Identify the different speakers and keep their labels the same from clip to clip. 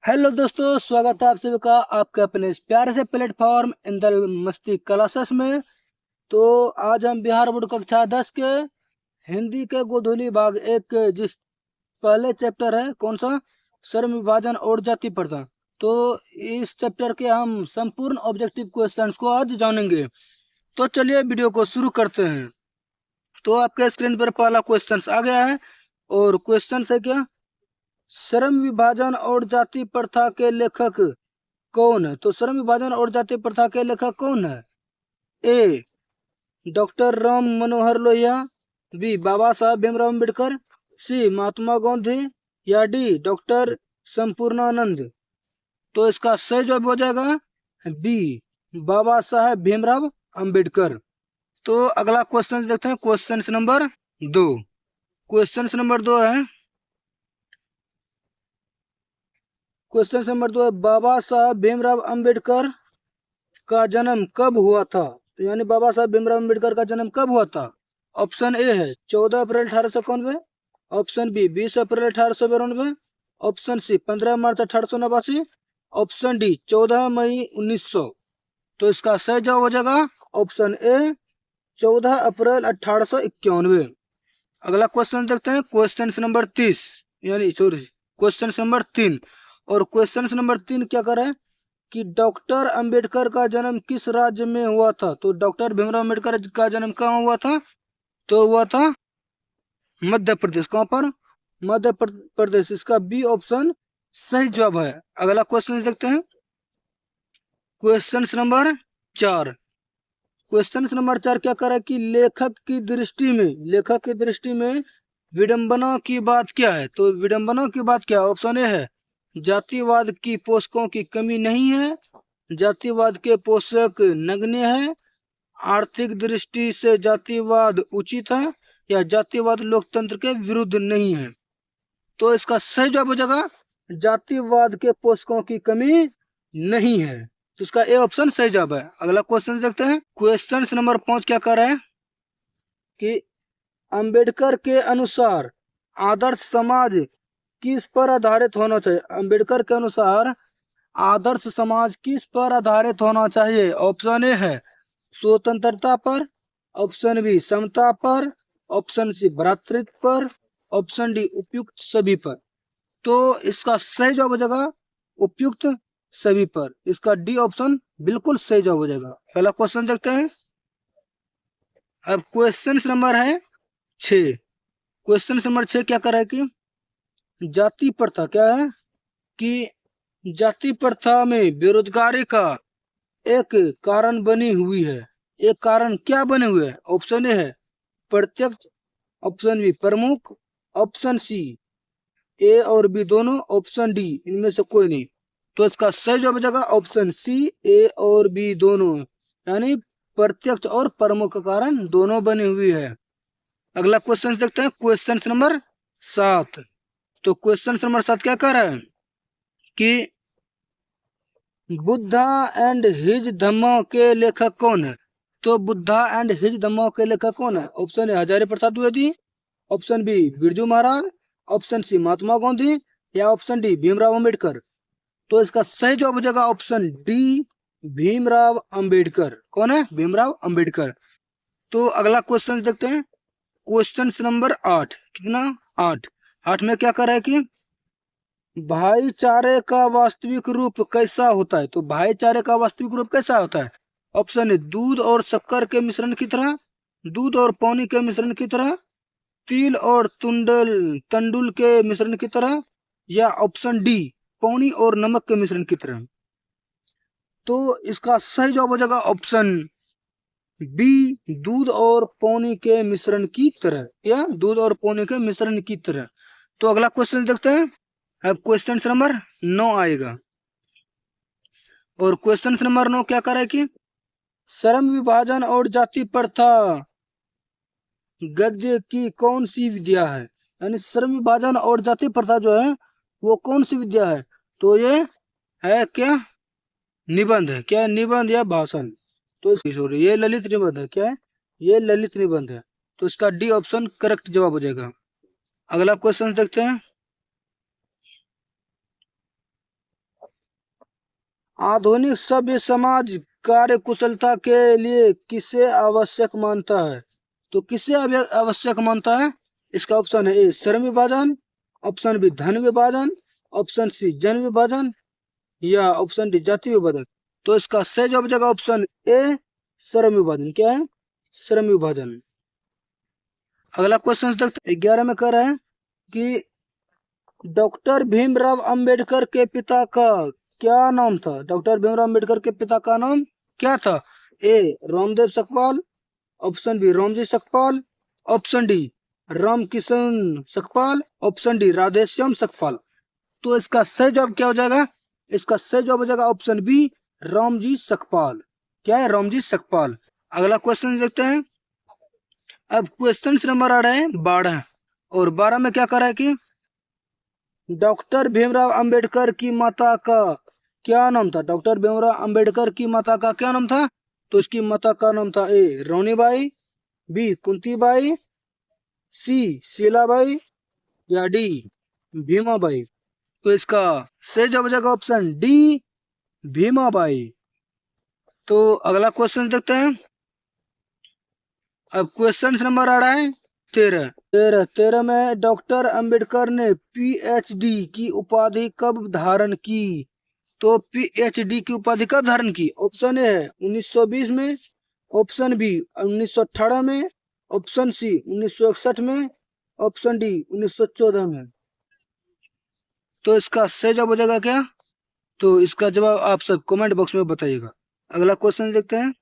Speaker 1: Hello दोस्तों, स्वागत है आप सभी का आपके अपने इस प्यारे से प्लेटफॉर्म इन द मस्ती क्लासेस में। तो आज हम बिहार बोर्ड कक्षा 10 के हिंदी के गोधूली भाग एक के जिस पहले चैप्टर है कौन सा, श्रम विभाजन और जाति प्रथा। तो इस चैप्टर के हम संपूर्ण ऑब्जेक्टिव क्वेश्चंस को आज जानेंगे। तो चलिए वीडियो को शुरू करते हैं। तो आपके स्क्रीन पर पहला क्वेश्चन आ गया है और क्वेश्चन है क्या, श्रम विभाजन और जाति प्रथा के लेखक कौन है। तो श्रम विभाजन और जाति प्रथा के लेखक कौन है। ए डॉक्टर राम मनोहर लोहिया, बी बाबा साहब भीमराव अम्बेडकर, सी महात्मा गांधी, या डी डॉक्टर संपूर्णानंद। तो इसका सही जवाब हो जाएगा बी बाबा साहब भीमराव अम्बेडकर। तो अगला क्वेश्चन देखते हैं, क्वेश्चन नंबर 2। क्वेश्चन नंबर 2 है, क्वेश्चन नंबर 2 है, बाबा साहब भीमराव अम्बेडकर का जन्म कब हुआ था। तो यानी बाबा साहब भीमराव अम्बेडकर का जन्म कब हुआ था। ऑप्शन ए है 14 अप्रैल 1891, ऑप्शन बी 20 अप्रैल 1892, ऑप्शन सी 15 मार्च 1889, ऑप्शन डी 14 मई 1900। तो इसका सही जवाब हो जाएगा ऑप्शन ए 14 अप्रैल 1891। अगला क्वेश्चन देखते हैं, क्वेश्चन नंबर 30 यानी सॉरी क्वेश्चन नंबर 3। और क्वेश्चन नंबर 3 क्या कर रहा है कि डॉक्टर अंबेडकर का जन्म किस राज्य में हुआ था। तो डॉक्टर भीमराव अंबेडकर का जन्म कहाँ हुआ था। तो हुआ था मध्य प्रदेश। कहाँ पर, मध्य प्रदेश। इसका बी ऑप्शन सही जवाब है। अगला क्वेश्चन देखते हैं, क्वेश्चन नंबर 4। क्वेश्चन नंबर 4 क्या कर रहा है कि लेखक की दृष्टि में विडंबना की बात क्या है। तो विडंबना की बात क्या है। ऑप्शन ए है जातिवाद की पोषकों की कमी नहीं है, जातिवाद के पोषक नगण्य है, आर्थिक दृष्टि से जातिवाद उचित है, या जातिवाद लोकतंत्र के विरुद्ध नहीं है। तो इसका सही जवाब हो जाएगा जातिवाद के पोषकों की कमी नहीं है। तो इसका ए ऑप्शन सही जवाब है। अगला क्वेश्चन देखते हैं, क्वेश्चन नंबर 5 क्या कर रहा है कि अंबेडकर के अनुसार आदर्श समाज किस पर आधारित होना चाहिए। अंबेडकर के अनुसार आदर्श समाज किस पर आधारित होना चाहिए। ऑप्शन ए है स्वतंत्रता पर, ऑप्शन बी समता पर, ऑप्शन सी भ्रातृत्व पर, ऑप्शन डी उपयुक्त सभी पर। तो इसका सही जवाब हो जाएगा उपयुक्त सभी पर। इसका डी ऑप्शन बिल्कुल सही जवाब हो जाएगा। अगला क्वेश्चन देखते हैं। अब क्वेश्चन नंबर है 6। क्वेश्चन नंबर 6 क्या कर रहा है कि जाति प्रथा क्या है कि जाति प्रथा में बेरोजगारी का एक कारण बनी हुई है। एक कारण क्या बने हुए है। ऑप्शन ए है प्रत्यक्ष, ऑप्शन बी प्रमुख, ऑप्शन सी ए और बी दोनों, ऑप्शन डी इनमें से कोई नहीं। तो इसका सही जवाब हो जाएगा ऑप्शन सी ए और बी दोनों, यानी प्रत्यक्ष और प्रमुख का कारण दोनों बनी हुई है। अगला क्वेश्चन देखते हैं, क्वेश्चन नंबर 7। तो क्वेश्चन नंबर 7 क्या कह रहा है कि बुद्धा एंड हिज धम्मो के लेखक कौन है। तो बुद्धा एंड हिज धम्मो के लेखक कौन है। Option A Hazari Prasad Dwivedi, option B Birju Maharaj, option C Mahatma Gandhi, या ऑप्शन डी भीमराव अम्बेडकर। तो इसका सही जवाब हो जाएगा ऑप्शन डी भीमराव अम्बेडकर। कौन है, भीमराव अम्बेडकर। तो अगला क्वेश्चन देखते हैं, क्वेश्चन नंबर 8। कितना, 8। 8 में क्या कर रहा है कि भाईचारे का वास्तविक रूप कैसा होता है। तो भाईचारे का वास्तविक रूप कैसा होता है। ऑप्शन ए दूध और शक्कर के मिश्रण की तरह, दूध और पानी के मिश्रण की तरह, तिल और तंडुल के मिश्रण की तरह, या ऑप्शन डी पानी और नमक के मिश्रण की तरह। तो इसका सही जवाब हो जाएगा ऑप्शन बी दूध और पानी के मिश्रण की तरह, या दूध और पानी के मिश्रण की तरह। तो अगला क्वेश्चन देखते हैं। अब क्वेश्चन नंबर 9 आएगा। और क्वेश्चन नंबर 9 क्या कर रहा है कि श्रम विभाजन और जाति प्रथा गद्य की कौन सी विद्या है। यानी श्रम विभाजन और जाति प्रथा जो है वो कौन सी विद्या है। तो ये है क्या, निबंध है। क्या है, निबंध या भाषण। तो सॉरी ये ललित निबंध है। क्या है, ये ललित निबंध है। तो इसका डी ऑप्शन करेक्ट जवाब हो जाएगा। अगला क्वेश्चन देखते हैं, आधुनिक सभ्य समाज कार्य कुशलता के लिए किसे आवश्यक मानता है? तो किसे आवश्यक मानता है? इसका ऑप्शन है ए श्रम विभाजन, ऑप्शन बी धन विभाजन, ऑप्शन सी जन विभाजन या ऑप्शन डी जाति विभाजन। तो इसका सही जवाब हो जाएगा ऑप्शन ए श्रम विभाजन। क्या है? श्रम विभाजन। अगला क्वेश्चन देखते 11 में कह रहा है कि डॉक्टर भीमराव अंबेडकर के पिता का क्या नाम था? डॉक्टर भीमराव अंबेडकर के पिता का नाम क्या था? A Ramdev Sakpal, option B Ramji Sakpal, option D Ramkishan Sakpal, option D Radheshyam Sakpal. तो इसका सही जवाब क्या हो जाएगा? इसका सही जवाब हो जाएगा ऑप्शन बी रामजी सकपाल। क्या है? रामजी सकपाल। अगला क्वेश्चन देखते हैं। अब क्वेश्चन नंबर आ रहा है 12 और 12 में क्या कर रहा है कि डॉक्टर भीमराव अंबेडकर की माता का क्या नाम था? डॉक्टर भीमराव अंबेडकर की माता का क्या नाम था? तो इसकी माता का नाम था ए रोनीबाई, बी कुंतीबाई, सी शीलाबाई या डी भीमाबाई। तो इसका सही जवाब हो जाएगा ऑप्शन डी भीमाबाई। तो अगला क्वेश्चन देखते हैं। अब क्वेश्चन नंबर आ रहा है 13 में डॉक्टर अंबेडकर ने पीएचडी की उपाधि कब धारण की? तो पीएचडी की उपाधि कब धारण की? ऑप्शन ए है 1920 में, ऑप्शन बी 1918 में, ऑप्शन सी 1961 में, ऑप्शन डी 1914 में। तो इसका सही जवाब हो जाएगा क्या? तो इसका जवाब आप सब कमेंट बॉक्स में बताइएगा। अगला क्वेश्चन देखते हैं।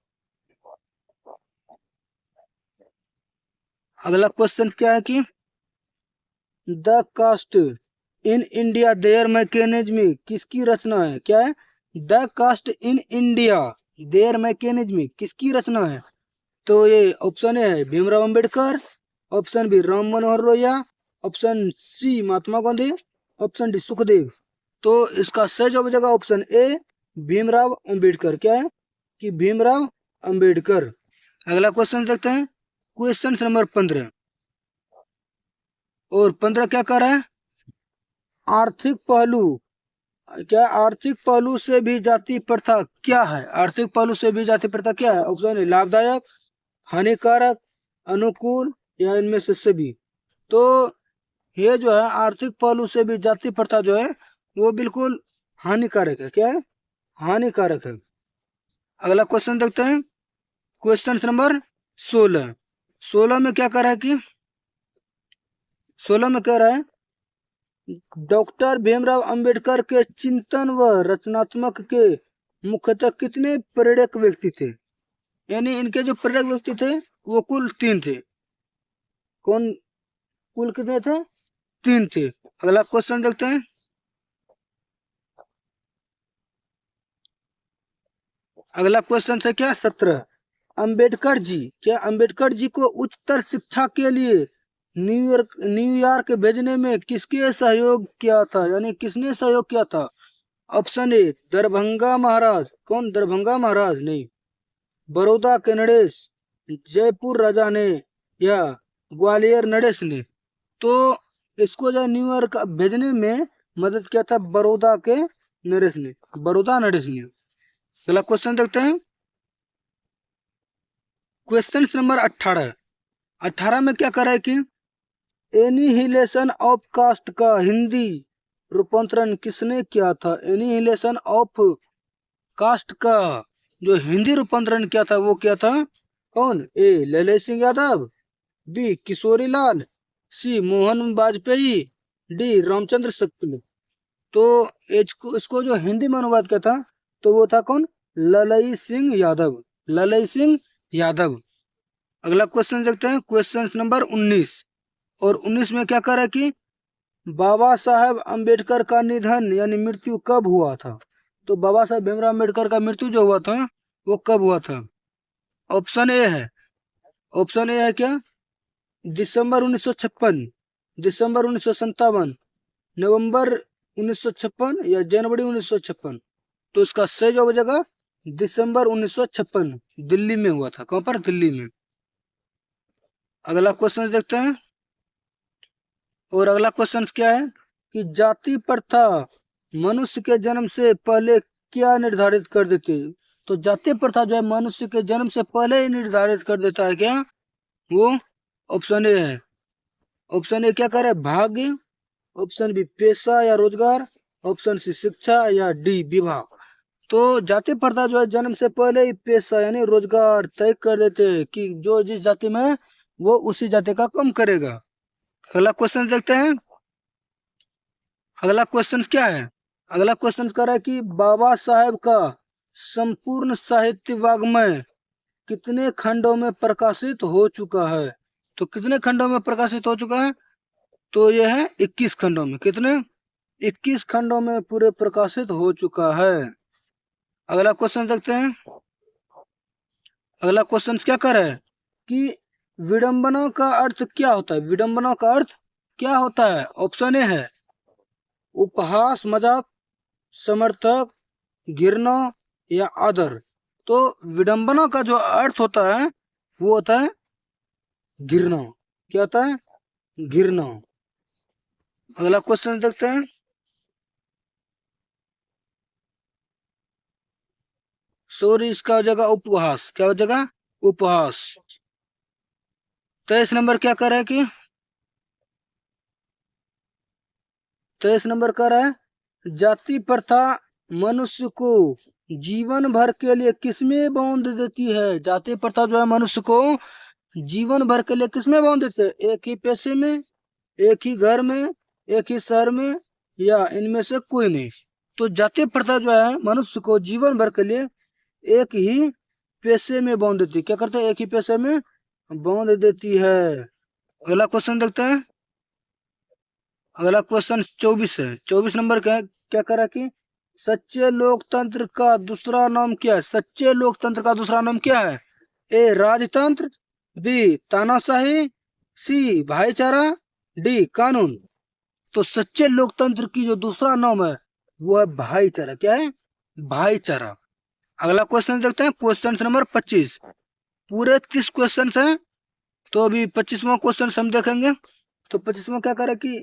Speaker 1: अगला क्वेश्चन क्या है कि the caste in India their mechanism किसकी रचना है? क्या है? The caste in India their mechanism किसकी रचना है? तो ये ऑप्शन ए है Bhimrao Ambedkar, option B Ram Manohar Lohia, option C Mahatma Gandhi, option D Sukhdev. तो इसका सही जवाब हो जाएगा ऑप्शन ए भीमराव अंबेडकर। क्या है? कि भीमराव अंबेडकर। अगला क्वेश्चन देखते हैं। क्वेश्चन नंबर 15 और 15 क्या कर रहा है? आर्थिक पहलू। क्या आर्थिक पहलू से भी जाति प्रथा क्या है? आर्थिक पहलू से भी जाति प्रथा क्या है? ऑप्शन ए लाभदायक, हानिकारक, अनुकूल या इनमें से सभी। तो ये जो है आर्थिक पहलू से भी जाति प्रथा जो है वो बिल्कुल हानिकारक है। क्या है? हानिकारक है। अगला क्वेश्चन देखते हैं। क्वेश्चन नंबर 16 में क्या कर रहा है कि 16 में कह रहा है डॉक्टर भीमराव अंबेडकर के चिंतन व रचनात्मक के मुख्यतः कितने प्रेरक व्यक्ति थे? यानी इनके जो प्रेरक व्यक्ति थे वो कुल 3 थे। कौन? कुल कितने थे? 3 थे। अगला क्वेश्चन देखते हैं। अगला क्वेश्चन है क्या 17 अंबेडकर जी। क्या अंबेडकर जी को उच्चतर शिक्षा के लिए न्यूयॉर्क भेजने में किसके सहयोग किया था? यानी किसने सहयोग किया था? ऑप्शन ए दरभंगा महाराज। कौन? दरभंगा महाराज नहीं, बड़ौदा के नरेश, जयपुर राजा ने या ग्वालियर नरेश ने। तो इसको जो न्यूयॉर्क भेजने में मदद किया था बड़ौदा के नरेश ने, बड़ौदा नरेश ने। अगला क्वेश्चन देखते हैं। क्वेश्चन नंबर 18 में क्या कर रहा है कि एनिहिलेशन ऑफ कास्ट का हिंदी रूपांतरण किसने किया था? एनिहिलेशन ऑफ कास्ट का जो हिंदी रूपांतरण किया था वो क्या था? कौन? ए ललित सिंह यादव, बी किशोरी लाल, सी मोहन वाजपेयी, डी रामचंद्र शुक्ल। तो इसको जो हिंदी में अनुवाद किया था तो वो था कौन? ललित सिंह यादव, ललित सिंह यादव। अगला क्वेश्चन देखते हैं। क्वेश्चन नंबर 19 और 19 में क्या कर रहा है कि बाबा साहेब अम्बेडकर का निधन यानी मृत्यु कब हुआ था? तो बाबा साहेब भीमराव अम्बेडकर का मृत्यु जो हुआ था वो कब हुआ था? ऑप्शन ए है, ऑप्शन ए है क्या दिसंबर 1956, दिसंबर 1957, नवंबर 1956 या जनवरी 1956। तो इसका सही जवाब हो जाएगा दिसंबर 1956। दिल्ली में हुआ था। कहां पर? दिल्ली में। अगला क्वेश्चन देखते हैं। और अगला क्वेश्चन क्या है कि जाति प्रथा मनुष्य के जन्म से पहले क्या निर्धारित कर देती है? तो जाति प्रथा जो है मनुष्य के जन्म से पहले ही निर्धारित कर देता है क्या? वो ऑप्शन ए है। ऑप्शन ए क्या करे? भाग्य। ऑप्शन बी पेशा या रोजगार। ऑप्शन सी शिक्षा या डी विवाह। तो जाति प्रथा जो है जन्म से पहले ही पेशा यानी रोजगार तय कर देते हैं कि जो जिस जाति में है, वो उसी जाति का काम करेगा। अगला क्वेश्चन देखते हैं। अगला क्वेश्चन क्या है? अगला क्वेश्चन कह रहा है कि बाबा साहेब का संपूर्ण साहित्य वाङ्मय कितने खंडों में प्रकाशित हो चुका है? तो कितने खंडों में प्रकाशित हो चुका है? तो यह है 21 खंडों में। कितने? 21 खंडों में पूरे प्रकाशित हो चुका है। अगला क्वेश्चन देखते हैं। अगला क्वेश्चन क्या कर रहा है कि विडंबना का अर्थ क्या होता है? विडंबना का अर्थ क्या होता है? ऑप्शन ए है उपहास, मजाक, समर्थक, गिरना या आदर। तो विडंबना का जो अर्थ होता है वो होता है गिरना। क्या होता है? गिरना। अगला क्वेश्चन देखते हैं। सॉरी, इसका हो जाएगा उपहास। क्या हो जाएगा? उपहास। 23 नंबर क्या कर रहा है कि 23 नंबर कर रहा है जाति प्रथा मनुष्य को जीवन भर के लिए किसमें बांध देती है? जाति प्रथा जो है मनुष्य को जीवन भर के लिए किसमें बांध देती है? एक ही पैसे में, एक ही घर में, एक ही शहर में, या इनमें से कोई नहीं। तो जाति प्रथा जो है मनुष्य को जीवन भर के लिए एक ही पैसे में बांध देती है। क्या करते हैं? एक ही पैसे में बांध देती है। अगला क्वेश्चन देखते हैं। अगला क्वेश्चन 24 है। 24 नंबर क्या करा कि सच्चे लोकतंत्र का दूसरा नाम क्या है? सच्चे लोकतंत्र का दूसरा नाम क्या है? ए राजतंत्र, बी तानाशाही, सी भाईचारा, डी कानून। तो सच्चे लोकतंत्र की जो दूसरा नाम है वो है भाईचारा। क्या है? भाईचारा। अगला क्वेश्चन देखते हैं। Question number 25। पूरे 30 क्वेश्चन हैं, तो अभी 25वां क्वेश्चन हम देखेंगे। तो 25वां क्या करे कि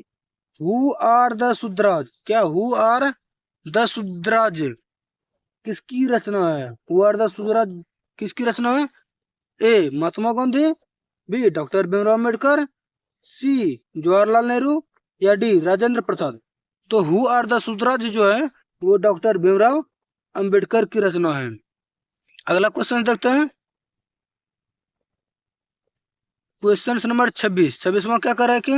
Speaker 1: हु आर द शूद्राज? क्या हु आर द शूद्राज किसकी रचना है? हु आर द शूद्राज किसकी रचना है? ए महात्मा गांधी, बी डॉक्टर भीमराव अम्बेडकर, सी जवाहरलाल नेहरू, या डी राजेंद्र प्रसाद। तो हु आर द शूद्राज जो है वो डॉक्टर भीमराव अम्बेडकर की रचना है। अगला क्वेश्चन देखते हैं। Question number 26। 26वां क्या कर रहा है कि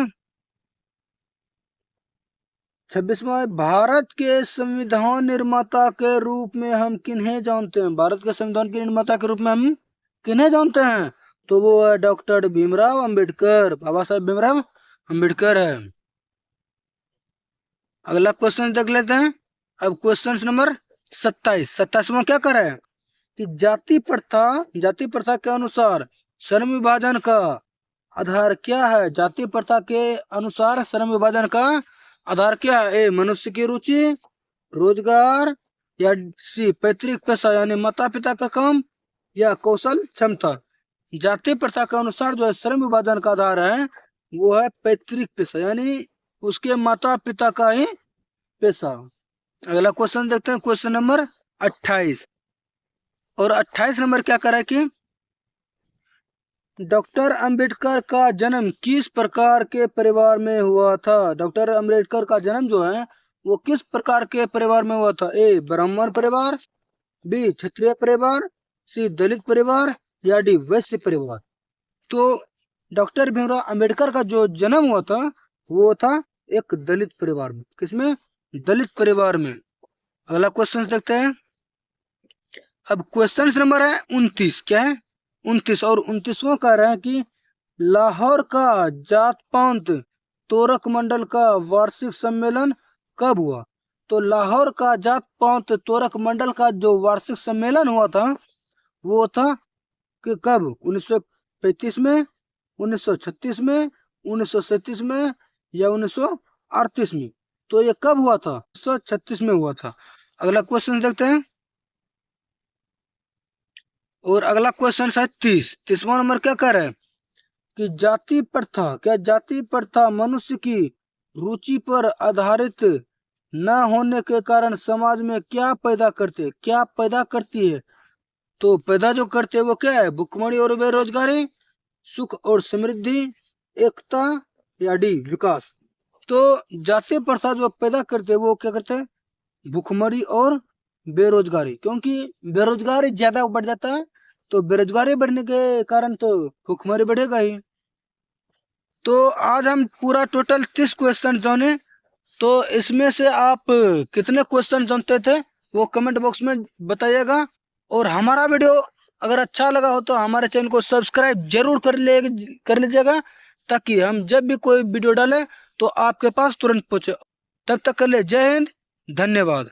Speaker 1: 26वां भारत के संविधान निर्माता के रूप में हम किन्हें जानते हैं? भारत के संविधान के निर्माता के रूप में हम किन्हें जानते हैं? तो वो है डॉक्टर भीमराव अंबेडकर। बाबा साहेब भीमराव अंबेडकर है। अगला क्वेश्चन देख लेते हैं। अब क्वेश्चन नंबर 27। 27वां क्या कर रहा है कि जाति प्रथा के अनुसार श्रम विभाजन का आधार क्या है? जाति प्रथा के अनुसार श्रम विभाजन का आधार क्या है? ए मनुष्य की रुचि, रोजगार, या सी पैतृक पेशा यानी माता पिता का काम, या कौशल क्षमता। जाति प्रथा के अनुसार जो है श्रम विभाजन का आधार है वो है पैतृक पेशा यानी उसके माता पिता का ही पेशा। अगला क्वेश्चन देखते हैं। Question number 28। और 28 नंबर क्या करा कि डॉक्टर अंबेडकर का जन्म किस प्रकार के परिवार में हुआ था? डॉक्टर अंबेडकर का जन्म जो है वो किस प्रकार के परिवार में हुआ था? ए ब्राह्मण परिवार, बी क्षत्रिय परिवार, सी दलित परिवार, या डी वैश्य परिवार। तो डॉक्टर भीमराव अंबेडकर का जो जन्म हुआ था वो था एक दलित परिवार में। किसमें? दलित परिवार में। अगला क्वेश्चन देखते हैं। अब क्वेश्चन नंबर है 29। क्या है? 29। और 29वां कह रहे हैं कि लाहौर का जात पात तोरक मंडल का वार्षिक सम्मेलन कब हुआ? तो लाहौर का जात पात तोरक मंडल का जो वार्षिक सम्मेलन हुआ था वो था कि कब? 1935 में, 1936 में, 1937 में, या 1938 में। तो ये कब हुआ था? 1936 में हुआ था। अगला क्वेश्चन देखते हैं। और अगला क्वेश्चन है 30वां नंबर क्या कह रहा है कि जाति प्रथा मनुष्य की रुचि पर आधारित न होने के कारण समाज में क्या पैदा करती है? तो पैदा जो करते हैं वो क्या है? भुखमरी और बेरोजगारी, सुख और समृद्धि, एकता या डी विकास। तो जातीय प्रसाद जो पैदा करते हैं वो क्या करते हैं? भुखमरी और बेरोजगारी, क्योंकि बेरोजगारी ज्यादा बढ़ जाता है, तो बेरोजगारी बढ़ने के कारण तो भुखमरी बढ़ेगा ही। तो आज हम पूरा टोटल 30 क्वेश्चन जाने, तो इसमें से आप कितने क्वेश्चन जानते थे वो कमेंट बॉक्स में बताइएगा। और हमारा वीडियो अगर अच्छा लगा हो तो हमारे चैनल को सब्सक्राइब जरूर कर लीजिएगा, ताकि हम जब भी कोई वीडियो डालें तो आपके पास तुरंत पहुंचे। तब तक के लिए जय हिंद, धन्यवाद।